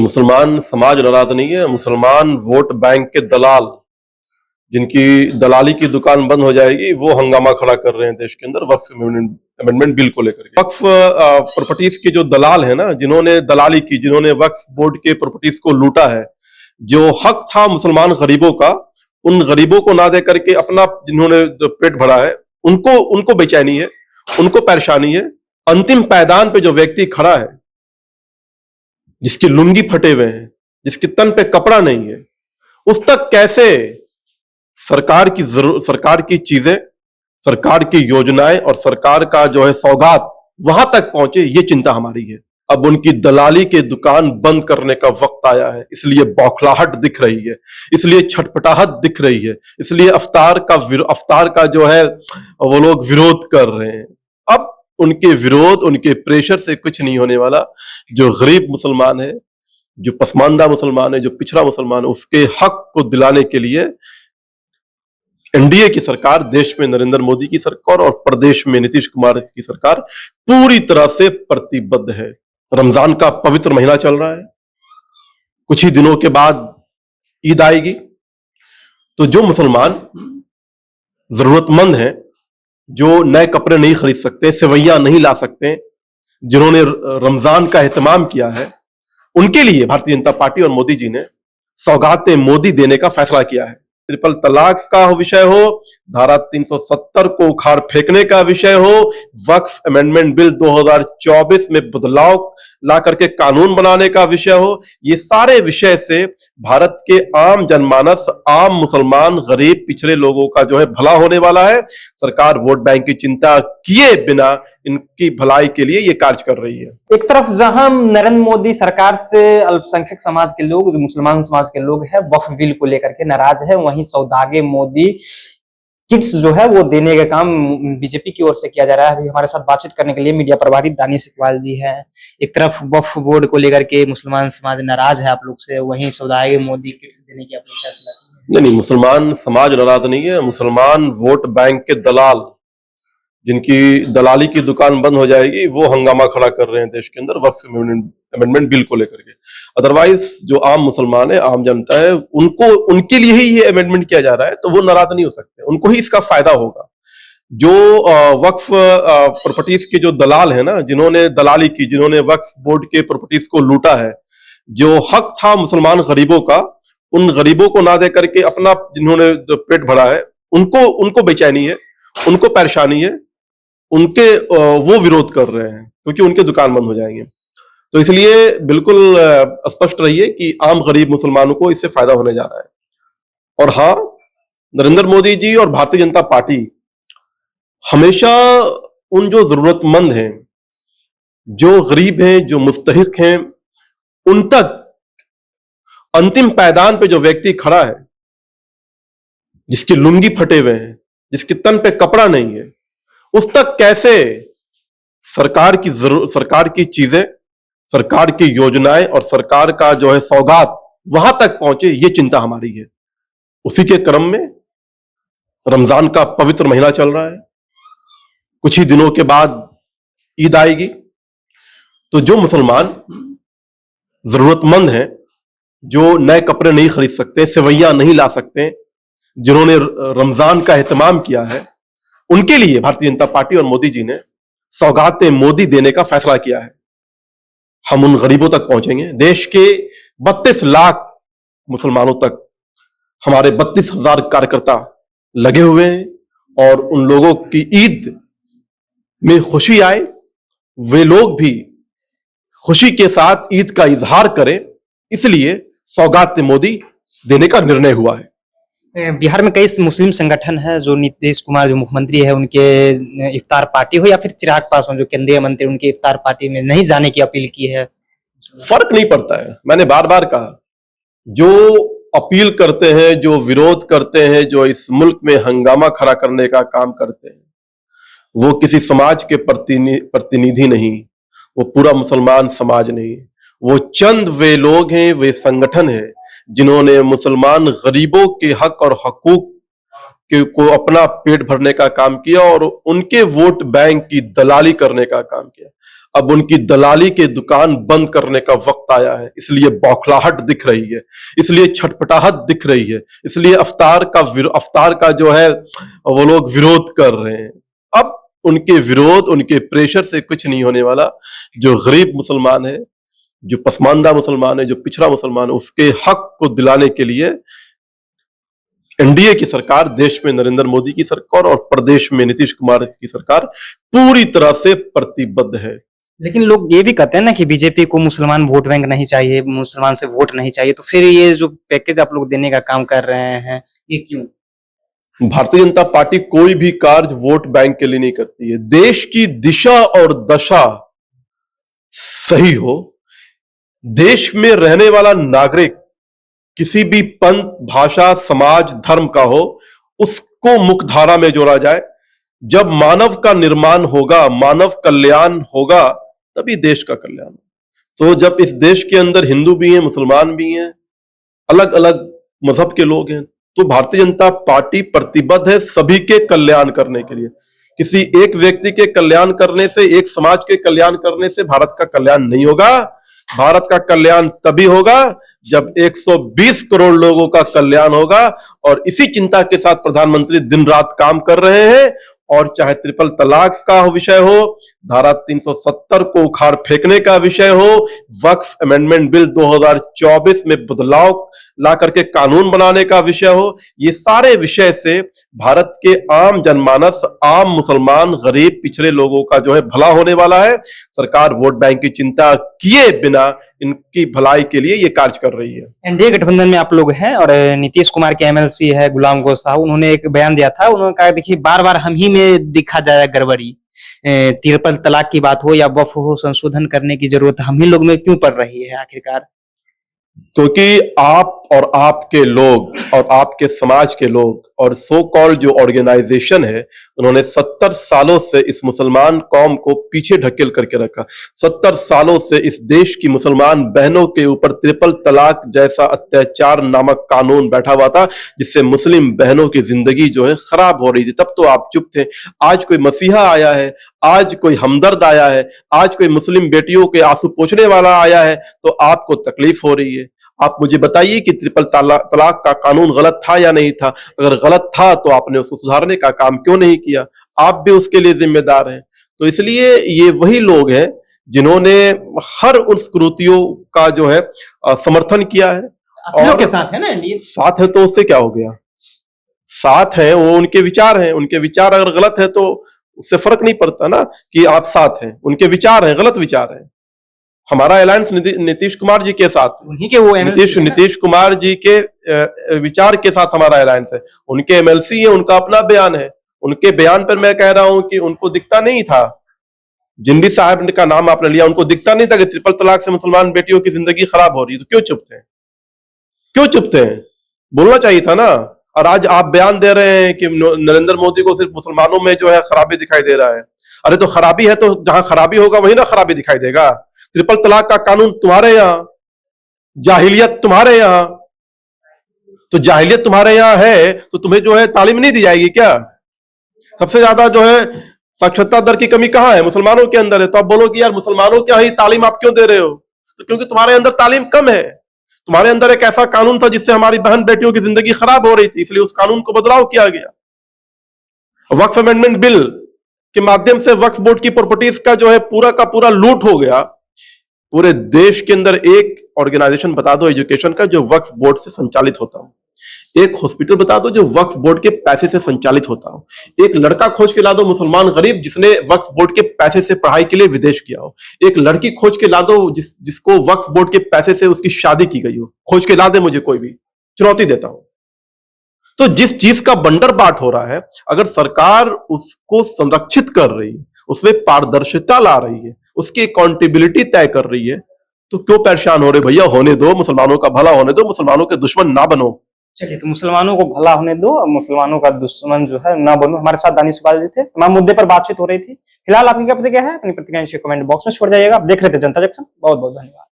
मुसलमान समाज नाराज नहीं है। मुसलमान वोट बैंक के दलाल, जिनकी दलाली की दुकान बंद हो जाएगी, वो हंगामा खड़ा कर रहे हैं देश के अंदर वक्फ अमेंडमेंट बिल को लेकर के। वक्फ प्रॉपर्टीज के जो दलाल है ना, जिन्होंने दलाली की, जिन्होंने वक्फ बोर्ड के प्रॉपर्टीज को लूटा है, जो हक था मुसलमान गरीबों का, उन गरीबों को ना दे करके अपना जिन्होंने पेट भरा है, उनको बेचैनी है, उनको परेशानी है। अंतिम पायदान पे जो व्यक्ति खड़ा है, जिसकी लुंगी फटे हुए हैं, जिसके तन पे कपड़ा नहीं है, उस तक कैसे सरकार की चीजें, सरकार की योजनाएं और सरकार का जो है सौगात वहां तक पहुंचे, ये चिंता हमारी है। अब उनकी दलाली के दुकान बंद करने का वक्त आया है, इसलिए बौखलाहट दिख रही है, इसलिए छटपटाहट दिख रही है, इसलिए अफ्तार का जो है वो लोग विरोध कर रहे हैं। अब उनके विरोध, उनके प्रेशर से कुछ नहीं होने वाला। जो गरीब मुसलमान है, जो पसमानदा मुसलमान है, जो पिछड़ा मुसलमान है, उसके हक को दिलाने के लिए एनडीए की सरकार, देश में नरेंद्र मोदी की सरकार और प्रदेश में नीतीश कुमार की सरकार पूरी तरह से प्रतिबद्ध है। रमजान का पवित्र महीना चल रहा है, कुछ ही दिनों के बाद ईद आएगी, तो जो मुसलमान जरूरतमंद हैं, जो नए कपड़े नहीं खरीद सकते, सेवैयां नहीं ला सकते, जिन्होंने रमजान का एहतमाम किया है, उनके लिए भारतीय जनता पार्टी और मोदी जी ने सौगाते मोदी देने का फैसला किया है। ट्रिपल तलाक का विषय हो, धारा 370 को उखाड़ फेंकने का विषय हो, वक्फ अमेंडमेंट बिल 2024 में बदलाव ला करके कानून बनाने का विषय हो, ये सारे विषय से भारत के आम जनमानस, आम मुसलमान, गरीब, पिछड़े लोगों का जो है भला होने वाला है। सरकार वोट बैंक की चिंता किए बिना इनकी भलाई के लिए ये कार्य कर रही है। एक तरफ जहां नरेंद्र मोदी सरकार से अल्पसंख्यक समाज के लोग, जो मुसलमान समाज के लोग हैं, वक्फ बिल को लेकर के नाराज है, वहीं सौदागे मोदी किट्स जो है वो देने का काम बीजेपी की ओर से किया जा रहा है। अभी हमारे साथ बातचीत करने के लिए मीडिया प्रभारी दानिश इकबाल जी हैं। एक तरफ वक्फ बोर्ड को लेकर के मुसलमान समाज नाराज है आप लोग से, वहीं सौदागे मोदी किट्स देने की आप लोग फैसला। नहीं, मुसलमान समाज नाराज नहीं है। मुसलमान वोट बैंक के दलाल, जिनकी दलाली की दुकान बंद हो जाएगी, वो हंगामा खड़ा कर रहे हैं देश के अंदर वक्फ अमेंडमेंट बिल को लेकर के। अदरवाइज जो आम मुसलमान है, आम जनता है, उनके लिए ही ये अमेंडमेंट किया जा रहा है, तो वो नाराज नहीं हो सकते, उनको ही इसका फायदा होगा। जो वक्फ प्रॉपर्टीज के जो दलाल है ना, जिन्होंने दलाली की, जिन्होंने वक्फ बोर्ड के प्रॉपर्टीज को लूटा है, जो हक था मुसलमान गरीबों का, उन गरीबों को ना दे करके अपना जिन्होंने पेट भरा है, उनको बेचैनी है, उनको परेशानी है, वो विरोध कर रहे हैं, क्योंकि उनके दुकान बंद हो जाएंगे। तो इसलिए बिल्कुल स्पष्ट रहिए कि आम गरीब मुसलमानों को इससे फायदा होने जा रहा है। और हाँ, नरेंद्र मोदी जी और भारतीय जनता पार्टी हमेशा उन जो जरूरतमंद हैं, जो गरीब हैं, जो मुस्तहिक हैं, उन तक अंतिम पायदान पे जो व्यक्ति खड़ा है, जिसकी लुंगी फटे हुए हैं, जिसके तन पे कपड़ा नहीं है, उस तक कैसे सरकार की चीजें, सरकार की योजनाएं और सरकार का जो है सौगात वहां तक पहुंचे, ये चिंता हमारी है। उसी के क्रम में रमजान का पवित्र महीना चल रहा है, कुछ ही दिनों के बाद ईद आएगी, तो जो मुसलमान जरूरतमंद हैं, जो नए कपड़े नहीं खरीद सकते, सेवैयां नहीं ला सकते, जिन्होंने रमजान का एहतमाम किया है, उनके लिए भारतीय जनता पार्टी और मोदी जी ने सौगाते मोदी देने का फैसला किया है। हम उन गरीबों तक पहुंचेंगे। देश के 32 लाख मुसलमानों तक हमारे 32,000 कार्यकर्ता लगे हुए हैं, और उन लोगों की ईद में खुशी आए, वे लोग भी खुशी के साथ ईद का इजहार करें, इसलिए सौगाते मोदी देने का निर्णय हुआ है। बिहार में कई मुस्लिम संगठन है, जो नीतीश कुमार जो मुख्यमंत्री है, उनके इफ्तार पार्टी हो या फिर चिराग पासवान जो केंद्रीय मंत्री, उनके इफ्तार पार्टी में नहीं जाने की अपील की है। फर्क नहीं पड़ता है। मैंने बार बार कहा, जो अपील करते हैं, जो विरोध करते हैं, जो इस मुल्क में हंगामा खड़ा करने का काम करते हैं, वो किसी समाज के प्रतिनिधि नहीं, वो पूरा मुसलमान समाज नहीं, वो चंद वे लोग हैं, वे संगठन हैं, जिन्होंने मुसलमान गरीबों के हक और हकूक को अपना पेट भरने का काम किया और उनके वोट बैंक की दलाली करने का काम किया। अब उनकी दलाली के दुकान बंद करने का वक्त आया है। इसलिए बौखलाहट दिख रही है, इसलिए छटपटाहट दिख रही है, इसलिए अफ्तार का जो है वो लोग विरोध कर रहे हैं। अब उनके विरोध, उनके प्रेशर से कुछ नहीं होने वाला। जो गरीब मुसलमान है, जो पसमानदा मुसलमान है, जो पिछड़ा मुसलमान है, उसके हक को दिलाने के लिए एनडीए की सरकार, देश में नरेंद्र मोदी की सरकार और प्रदेश में नीतीश कुमार की सरकार पूरी तरह से प्रतिबद्ध है। लेकिन लोग ये भी कहते हैं ना कि बीजेपी को मुसलमान वोट बैंक नहीं चाहिए, मुसलमान से वोट नहीं चाहिए, तो फिर ये जो पैकेज आप लोग देने का काम कर रहे हैं, ये क्यों? भारतीय जनता पार्टी कोई भी कार्य वोट बैंक के लिए नहीं करती है। देश की दिशा और दशा सही हो, देश में रहने वाला नागरिक किसी भी पंथ, भाषा, समाज, धर्म का हो, उसको मुख्यधारा में जोड़ा जाए। जब मानव का निर्माण होगा, मानव कल्याण होगा, तभी देश का कल्याण। तो जब इस देश के अंदर हिंदू भी हैं, मुसलमान भी हैं, अलग अलग मजहब के लोग हैं, तो भारतीय जनता पार्टी प्रतिबद्ध है सभी के कल्याण करने के लिए। किसी एक व्यक्ति के कल्याण करने से, एक समाज के कल्याण करने से भारत का कल्याण नहीं होगा। भारत का कल्याण तभी होगा जब 120 करोड़ लोगों का कल्याण होगा। और इसी चिंता के साथ प्रधानमंत्री दिन रात काम कर रहे हैं। और चाहे ट्रिपल तलाक का विषय हो, धारा 370 को उखाड़ फेंकने का विषय हो, वक्फ अमेंडमेंट बिल 2024 में बदलाव ला करके कानून बनाने का विषय हो, ये सारे विषय से भारत के आम जनमानस, आम मुसलमान, गरीब, पिछड़े लोगों का जो है भला होने वाला है। सरकार वोट बैंक की चिंता किए बिना इनकी भलाई के लिए ये कार्य कर रही है। एनडीए गठबंधन में आप लोग हैं और नीतीश कुमार के एमएलसी है गुलाम गौस साहब, उन्होंने एक बयान दिया था। उन्होंने कहा देखिए बार बार हम ही में दिखा जाए गड़बड़ी, ट्रिपल तलाक की बात हो या वक्फ हो, संशोधन करने की जरूरत हम ही लोग में क्यों पड़ रही है आखिरकार? क्योंकि आप और आपके लोग और आपके समाज के लोग और सो कॉल्ड जो ऑर्गेनाइजेशन है, उन्होंने 70 सालों से इस मुसलमान कौम को पीछे ढकेल करके रखा। 70 सालों से इस देश की मुसलमान बहनों के ऊपर ट्रिपल तलाक जैसा अत्याचार नामक कानून बैठा हुआ था, जिससे मुस्लिम बहनों की जिंदगी जो है खराब हो रही थी। तब तो आप चुप थे। आज कोई मसीहा आया है, आज कोई हमदर्द आया है, आज कोई मुस्लिम बेटियों के आंसू पोंछने वाला आया है, तो आपको तकलीफ हो रही है। आप मुझे बताइए कि ट्रिपल तलाक का कानून गलत था या नहीं था? अगर गलत था तो आपने उसको सुधारने का काम क्यों नहीं किया? आप भी उसके लिए जिम्मेदार हैं। तो इसलिए ये वही लोग हैं जिन्होंने हर उस कुरीतियों का जो है समर्थन किया है। और के साथ है ना एनडीए, साथ है तो उससे क्या हो गया? साथ है, वो उनके विचार हैं। उनके विचार अगर गलत है तो उससे फर्क नहीं पड़ता ना कि आप साथ हैं। उनके विचार हैं, गलत विचार हैं। हमारा अलायंस नीतीश कुमार जी के साथ, उन्हीं के वो नीतीश कुमार जी के विचार के साथ हमारा अलायंस है। उनके एमएलसी है, उनका अपना बयान है। उनके बयान पर मैं कह रहा हूं कि उनको दिखता नहीं था, जिंदी साहब का नाम आपने लिया, उनको दिखता नहीं था कि ट्रिपल तलाक से मुसलमान बेटियों की जिंदगी खराब हो रही है, तो क्यों चुप थे? क्यों चुप थे? बोलना चाहिए था ना। और आज आप बयान दे रहे हैं कि नरेंद्र मोदी को सिर्फ मुसलमानों में जो है खराबी दिखाई दे रहा है। अरे तो खराबी है तो जहां खराबी होगा वहीं ना खराबी दिखाई देगा। ट्रिपल तलाक का कानून तुम्हारे यहां, जाहिलियत तुम्हारे यहां, तो जाहिलियत तुम्हारे यहां है तो तुम्हें जो है तालीम नहीं दी जाएगी क्या? सबसे ज्यादा जो है साक्षरता दर की कमी कहां है? मुसलमानों के अंदर है। तो आप बोलो कि यार मुसलमानों के ही तालीम आप क्यों दे रहे हो? तो क्योंकि तुम्हारे अंदर तालीम कम है। तुम्हारे अंदर एक ऐसा कानून था जिससे हमारी बहन बेटियों की जिंदगी खराब हो रही थी, इसलिए उस कानून को बदलाव किया गया। वक्फ अमेंडमेंट बिल के माध्यम से वक्फ बोर्ड की प्रॉपर्टीज का जो है पूरा का पूरा लूट हो गया। पूरे देश के अंदर एक ऑर्गेनाइजेशन बता दो एजुकेशन का जो वक्फ बोर्ड से संचालित होता हो। एक हॉस्पिटल बता दो जो वक्फ बोर्ड के पैसे से संचालित होता हो। एक लड़का खोज के ला दो मुसलमान गरीब जिसने वक्फ बोर्ड के पैसे से पढ़ाई के लिए विदेश किया हो। एक लड़की खोज के ला दो जिसको वक्फ बोर्ड के पैसे से उसकी शादी की गई हो। खोज के ला दे मुझे कोई भी, चुनौती देता हूं। तो जिस चीज का बंडर बाट हो रहा है, अगर सरकार उसको संरक्षित कर रही है, उसमें पारदर्शिता ला रही है, उसकी अकाउंटेबिलिटी तय कर रही है, तो क्यों परेशान हो रहे भैया? होने दो, मुसलमानों का भला होने दो, मुसलमानों के दुश्मन ना बनो। चलिए, तो मुसलमानों को भला होने दो और मुसलमानों का दुश्मन जो है ना बनो। हमारे साथ दानिश इकबाल जी थे, तमाम मुद्दे पर बातचीत हो रही थी। फिलहाल आपकी क्या प्रतिक्रिया है? अपनी प्रतिक्रिया कमेंट बॉक्स में छोड़ जाइएगा। आप देख रहे थे जनता जंक्शन। बहुत बहुत धन्यवाद।